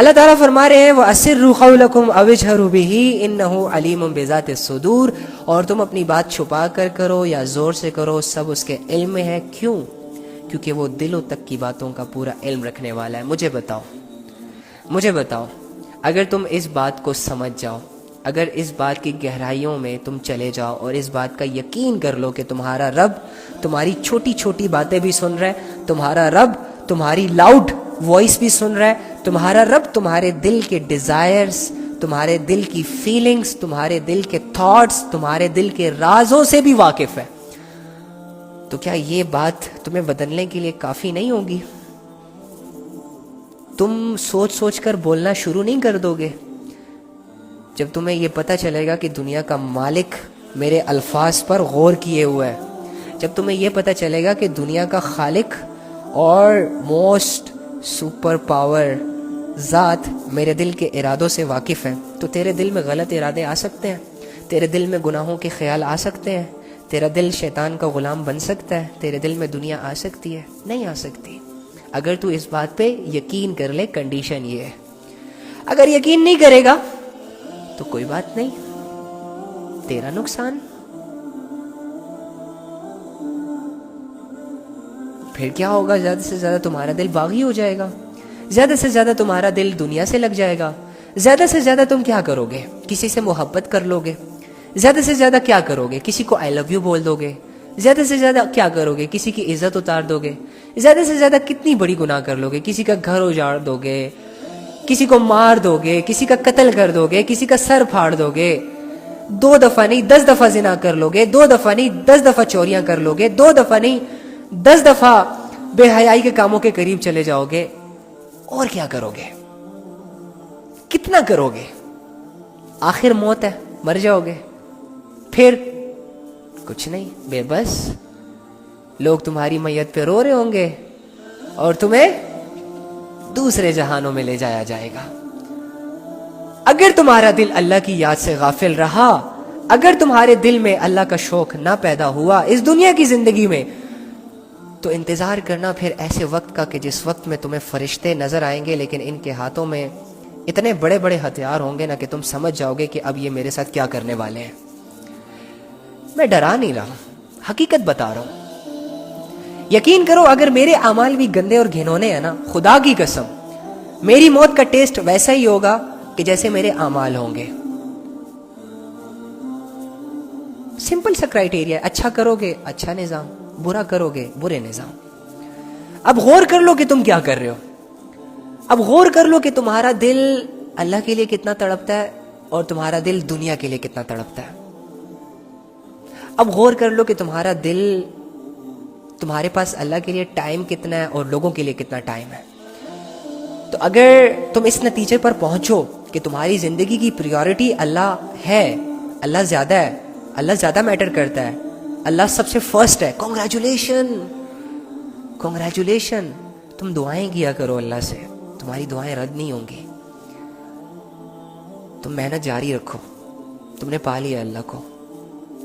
اللہ تعالیٰ فرما رہے ہیں وَأَسِرُّوا قَوْلَكُمْ أَوِ اجْهَرُوا بِهِ إِنَّهُ عَلِيمٌ بِذَاتِ الصُّدُورِ، اور تم اپنی بات چھپا کر کرو یا زور سے کرو، سب اس کے علم میں ہے۔ کیوں؟ کیونکہ وہ دلوں تک کی باتوں کا پورا علم رکھنے والا ہے۔ مجھے بتاؤ اگر تم اس بات کو سمجھ جاؤ، اگر اس بات کی گہرائیوں میں تم چلے جاؤ اور اس بات کا یقین کر لو کہ تمہارا رب تمہاری چھوٹی چھوٹی باتیں بھی سن رہا ہے، تمہارا رب تمہاری لاؤڈ وائس بھی سن رہا ہے، تمہارا رب تمہارے دل کے ڈیزائرز، تمہارے دل کی فیلنگز، تمہارے دل کے تھاٹس، تمہارے دل کے رازوں سے بھی واقف ہے، تو کیا یہ بات تمہیں بدلنے کے لیے کافی نہیں ہوگی؟ تم سوچ سوچ کر بولنا شروع نہیں کر دو گے؟ جب تمہیں یہ پتہ چلے گا کہ دنیا کا مالک میرے الفاظ پر غور کیے ہوا ہے، جب تمہیں یہ پتہ چلے گا کہ دنیا کا خالق اور موسٹ سپر پاور ذات میرے دل کے ارادوں سے واقف ہے، تو تیرے دل میں غلط ارادے آ سکتے ہیں، تیرے دل میں گناہوں کے خیال آ سکتے ہیں، تیرا دل شیطان کا غلام بن سکتا ہے، تیرے دل میں دنیا آ سکتی ہے؟ نہیں آ سکتی، اگر تو اس بات پہ یقین کر لے۔ کنڈیشن یہ ہے، اگر یقین نہیں کرے گا تو کوئی بات نہیں، تیرا نقصان۔ پھر کیا ہوگا؟ زیادہ سے زیادہ تمہارا دل باغی ہو جائے گا، زیادہ سے زیادہ تمہارا دل دنیا سے لگ جائے گا، زیادہ سے زیادہ تم کیا کرو گے؟ کسی سے محبت کر لو گے، زیادہ سے زیادہ کیا کرو گے؟ کسی کو آئی لو یو بول دو گے، زیادہ سے زیادہ کیا کرو گے؟ کسی کی عزت اتار دو گے، زیادہ سے زیادہ کتنی بڑی گناہ کر لو گے؟ کسی کا گھر اجاڑ دو گے، کسی کو مار دو گے، کسی کا قتل کر دو گے، کسی کا سر پھاڑ دو گے، 2 دفعہ نہیں 10 دفعہ زنا کر لو گے، 2 دفعہ نہیں 10 دفعہ چوریاں کر لو گے، 2 دفعہ نہیں 10 دفعہ بے حیائی کے کاموں کے قریب چلے جاؤ گے، اور کیا کرو گے؟ کتنا کرو گے؟ آخر موت ہے، مر جاؤ گے، پھر کچھ نہیں، بے بس لوگ تمہاری میت پہ رو رہے ہوں گے اور تمہیں دوسرے جہانوں میں لے جایا جائے گا۔ اگر تمہارا دل اللہ کی یاد سے غافل رہا، اگر تمہارے دل میں اللہ کا شوق نہ پیدا ہوا اس دنیا کی زندگی میں، تو انتظار کرنا پھر ایسے وقت کا کہ جس وقت میں تمہیں فرشتے نظر آئیں گے، لیکن ان کے ہاتھوں میں اتنے بڑے بڑے ہتھیار ہوں گے نا کہ تم سمجھ جاؤ گے کہ اب یہ میرے ساتھ کیا کرنے والے ہیں۔ میں ڈرا نہیں رہا، حقیقت بتا رہا ہوں۔ یقین کرو اگر میرے اعمال بھی گندے اور گھنونے ہیں نا، خدا کی قسم میری موت کا ٹیسٹ ویسا ہی ہوگا کہ جیسے میرے اعمال ہوں گے۔ سمپل سا کرائٹیریا، اچھا کرو گے اچھا نظام، برا کرو گے برے نظام۔ اب غور کر لو کہ تم کیا کر رہے ہو، اب غور کر لو کہ تمہارا دل اللہ کے لیے کتنا تڑپتا ہے اور تمہارا دل دنیا کے لیے کتنا تڑپتا ہے۔ اب غور کر لو کہ تمہارا دل، تمہارے پاس اللہ کے لیے ٹائم کتنا ہے اور لوگوں کے لیے کتنا ٹائم ہے۔ تو اگر تم اس نتیجے پر پہنچو کہ تمہاری زندگی کی پریورٹی اللہ ہے، اللہ زیادہ ہے، اللہ زیادہ میٹر کرتا ہے، اللہ سب سے فرسٹ ہے، کنگریچولیشن کنگریچولیشن، تم دعائیں کیا کرو اللہ سے، تمہاری دعائیں رد نہیں ہوں گی، تم محنت جاری رکھو، تم نے پا لیا اللہ کو،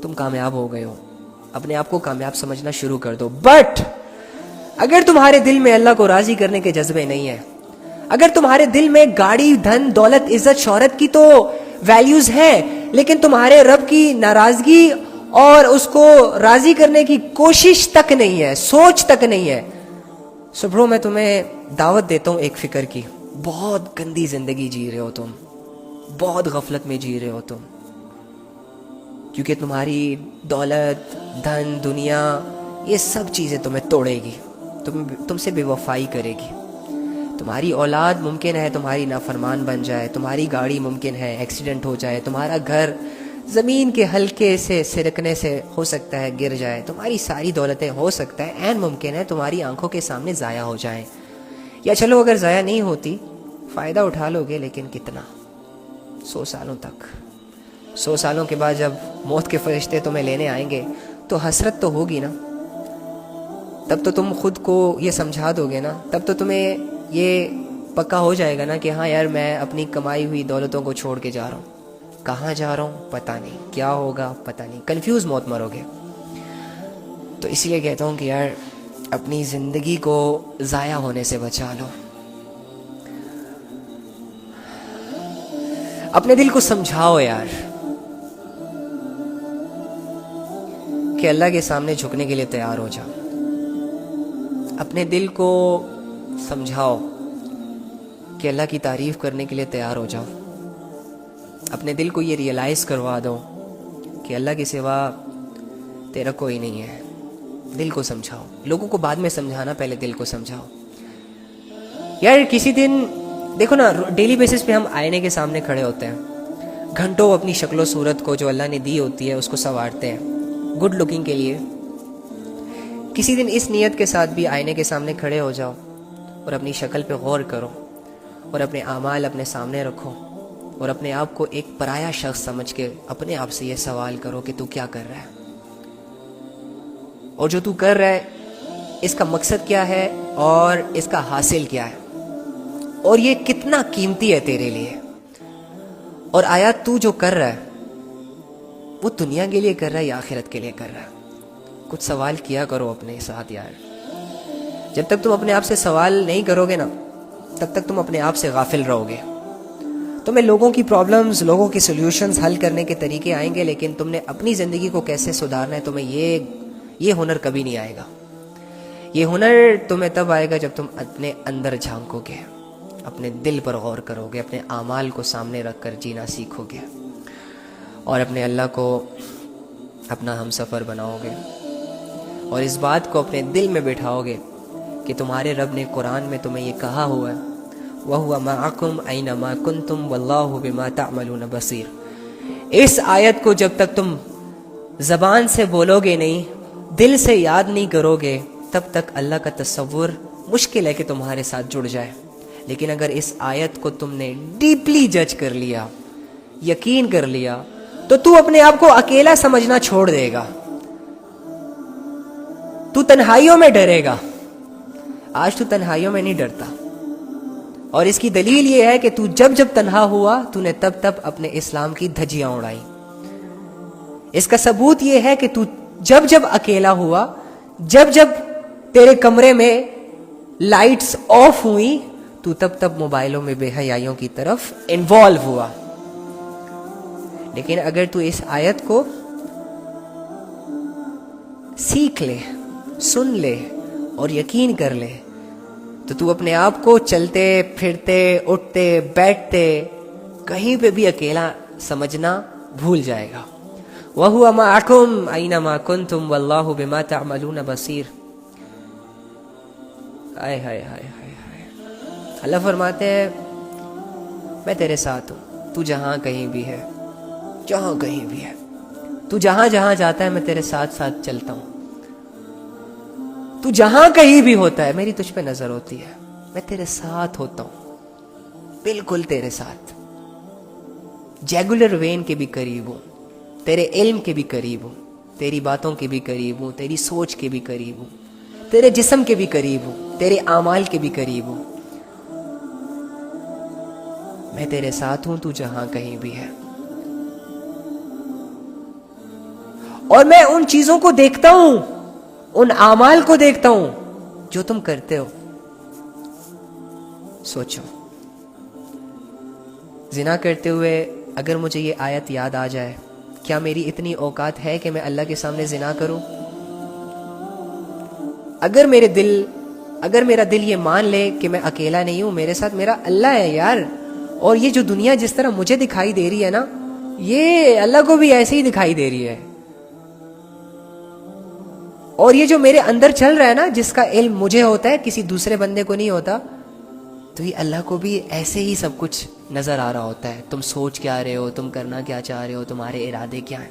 تم کامیاب ہو گئے ہو، اپنے آپ کو کامیاب سمجھنا شروع کر دو۔ بٹ اگر تمہارے دل میں اللہ کو راضی کرنے کے جذبے نہیں ہیں، اگر تمہارے دل میں گاڑی، دھن، دولت، عزت، شہرت کی تو ویلیوز ہیں، لیکن تمہارے رب کی ناراضگی اور اس کو راضی کرنے کی کوشش تک نہیں ہے، سوچ تک نہیں ہے، سو برو میں تمہیں دعوت دیتا ہوں ایک فکر کی، بہت گندی زندگی جی رہے ہو تم، بہت غفلت میں جی رہے ہو تم، کیونکہ تمہاری دولت، دھن، دنیا، یہ سب چیزیں تمہیں توڑے گی، تم سے بے وفائی کرے گی۔ تمہاری اولاد ممکن ہے تمہاری نافرمان بن جائے، تمہاری گاڑی ممکن ہے ایکسیڈنٹ ہو جائے، تمہارا گھر زمین کے حلقے سے سرکنے سے ہو سکتا ہے گر جائے، تمہاری ساری دولتیں ہو سکتا ہے عین ممکن ہے تمہاری آنکھوں کے سامنے ضائع ہو جائیں، یا چلو اگر ضائع نہیں ہوتی فائدہ اٹھا لو گے، لیکن کتنا؟ 100 سالوں تک۔ 100 سالوں کے بعد جب موت کے فرشتے تمہیں لینے آئیں گے تو حسرت تو ہوگی نا، تب تو تم خود کو یہ سمجھا دو گے نا، تب تو تمہیں یہ پکا ہو جائے گا نا کہ ہاں یار میں اپنی کمائی ہوئی دولتوں کو چھوڑ کے جا رہا ہوں، کہاں جا رہا ہوں پتہ نہیں، کیا ہوگا پتہ نہیں، کنفیوز موت مرو گے۔ تو اس لیے کہتا ہوں کہ یار اپنی زندگی کو ضائع ہونے سے بچا لو۔ اپنے دل کو سمجھاؤ یار کہ اللہ کے سامنے جھکنے کے لیے تیار ہو جاؤ. اپنے دل کو سمجھاؤ کہ اللہ کی تعریف کرنے کے لیے تیار ہو جاؤ. اپنے دل کو یہ ریئلائز کروا دو کہ اللہ کے سوا تیرا کوئی نہیں ہے. دل کو سمجھاؤ. لوگوں کو بعد میں سمجھانا، پہلے دل کو سمجھاؤ. یار کسی دن دیکھو نا، ڈیلی بیسس پہ ہم آئینے کے سامنے کھڑے ہوتے ہیں، گھنٹوں اپنی شکل و صورت کو جو اللہ نے دی ہوتی ہے اس کو سنوارتے ہیں گڈ لکنگ کے لیے. کسی دن اس نیت کے ساتھ بھی آئینے کے سامنے کھڑے ہو جاؤ اور اپنی شکل پہ غور کرو اور اپنے اعمال اپنے سامنے رکھو اور اپنے آپ کو ایک پرایا شخص سمجھ کے اپنے آپ سے یہ سوال کرو کہ تو کیا کر رہا ہے، اور جو تو کر رہا ہے اس کا مقصد کیا ہے اور اس کا حاصل کیا ہے، اور یہ کتنا قیمتی ہے تیرے لیے. اور آیا تو جو کر رہا ہے وہ دنیا کے لیے کر رہا ہے یا آخرت کے لیے کر رہا ہے؟ کچھ سوال کیا کرو اپنے ساتھ یار. جب تک تم اپنے آپ سے سوال نہیں کرو گے نا، تب تک تم اپنے آپ سے غافل رہو گے. تمہیں لوگوں کی پرابلمز، لوگوں کی سولوشنز حل کرنے کے طریقے آئیں گے، لیکن تم نے اپنی زندگی کو کیسے سدھارنا ہے تمہیں یہ ہنر کبھی نہیں آئے گا. یہ ہنر تمہیں تب آئے گا جب تم اپنے اندر جھانکو گے، اپنے دل پر غور کرو گے، اپنے اعمال کو سامنے رکھ کر جینا سیکھو گے اور اپنے اللہ کو اپنا ہم سفر بناؤ گے اور اس بات کو اپنے دل میں بٹھاؤ گے کہ تمہارے رب نے قرآن میں تمہیں یہ کہا ہوا ہے وَهُوَ مَعَكُمْ أَيْنَمَا كُنْتُمْ وَاللَّهُ بِمَا تَعْمَلُونَ بَصِيرٌ. اس آیت کو جب تک تم زبان سے بولو گے نہیں، دل سے یاد نہیں کرو گے، تب تک اللہ کا تصور مشکل ہے کہ تمہارے ساتھ جڑ جائے. لیکن اگر اس آیت کو تم نے ڈیپلی جج کر لیا، یقین کر لیا، تو تو اپنے آپ کو اکیلا سمجھنا چھوڑ دے گا. تو تنہائیوں میں ڈرے گا. آج تو تنہائیوں میں نہیں ڈرتا، اور اس کی دلیل یہ ہے کہ تو جب جب تنہا ہوا تو نے تب تب اپنے اسلام کی دھجیاں اڑائی. اس کا ثبوت یہ ہے کہ تو جب جب اکیلا ہوا، جب جب تیرے کمرے میں لائٹس آف ہوئی، تو تب تب موبائلوں میں بے حیائیوں کی طرف انوالو ہوا. لیکن اگر تو اس آیت کو سیکھ لے، سن لے اور یقین کر لے، تو تو اپنے آپ کو چلتے پھرتے اٹھتے بیٹھتے کہیں پہ بھی اکیلا سمجھنا بھول جائے گا. وَهُوَ مَعَكُمْ أَيْنَمَا كُنْتُمْ وَاللَّهُ بِمَا تَعْمَلُونَ بَصِيرٌ. ہائے ہائے ہائے ہائے ہائے. اللہ فرماتے ہیں میں تیرے ساتھ ہوں، تو جہاں کہیں بھی ہے، جہاں کہیں بھی ہے، تو جہاں جہاں جاتا ہے میں تیرے ساتھ ساتھ چلتا ہوں. تو جہاں کہیں بھی ہوتا ہے میری تجھ پہ نظر ہوتی ہے، میں تیرے ساتھ ہوتا ہوں، بالکل تیرے ساتھ. جیگولر وین کے بھی قریب ہوں، تیرے علم کے بھی قریب ہوں، تیری باتوں کے بھی قریب ہوں، تیری سوچ کے بھی قریب ہوں، تیرے جسم کے بھی قریب ہوں، تیرے اعمال کے بھی قریب ہوں. میں تیرے ساتھ ہوں، تو جہاں کہیں بھی ہے. اور میں ان چیزوں کو دیکھتا ہوں، ان اعمال کو دیکھتا ہوں جو تم کرتے ہو. سوچو، زنا کرتے ہوئے اگر مجھے یہ آیت یاد آ جائے، کیا میری اتنی اوقات ہے کہ میں اللہ کے سامنے زنا کروں؟ اگر میرا دل یہ مان لے کہ میں اکیلا نہیں ہوں، میرے ساتھ میرا اللہ ہے یار، اور یہ جو دنیا جس طرح مجھے دکھائی دے رہی ہے نا، یہ اللہ کو بھی ایسے ہی دکھائی دے رہی ہے، اور یہ جو میرے اندر چل رہا ہے نا، جس کا علم مجھے ہوتا ہے کسی دوسرے بندے کو نہیں ہوتا، تو یہ اللہ کو بھی ایسے ہی سب کچھ نظر آ رہا ہوتا ہے. تم سوچ کیا رہے ہو، تم کرنا کیا چاہ رہے ہو، تمہارے ارادے کیا ہیں.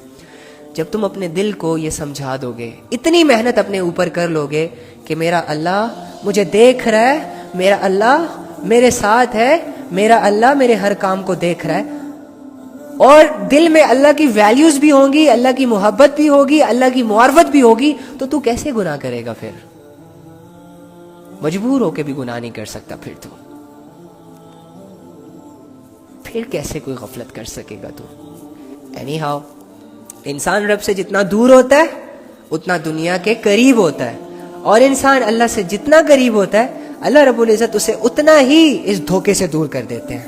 جب تم اپنے دل کو یہ سمجھا دو گے، اتنی محنت اپنے اوپر کر لو گے کہ میرا اللہ مجھے دیکھ رہا ہے، میرا اللہ میرے ساتھ ہے، میرا اللہ میرے ہر کام کو دیکھ رہا ہے، اور دل میں اللہ کی ویلیوز بھی ہوں گی، اللہ کی محبت بھی ہوگی، اللہ کی معرفت بھی ہوگی، تو کیسے گناہ کرے گا؟ پھر مجبور ہو کے بھی گناہ نہیں کر سکتا. پھر کیسے کوئی غفلت کر سکے گا تو؟ اینی ہاؤ، انسان رب سے جتنا دور ہوتا ہے اتنا دنیا کے قریب ہوتا ہے، اور انسان اللہ سے جتنا قریب ہوتا ہے اللہ رب العزت اسے اتنا ہی اس دھوکے سے دور کر دیتے ہیں.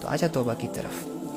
تو آجا توبہ کی طرف.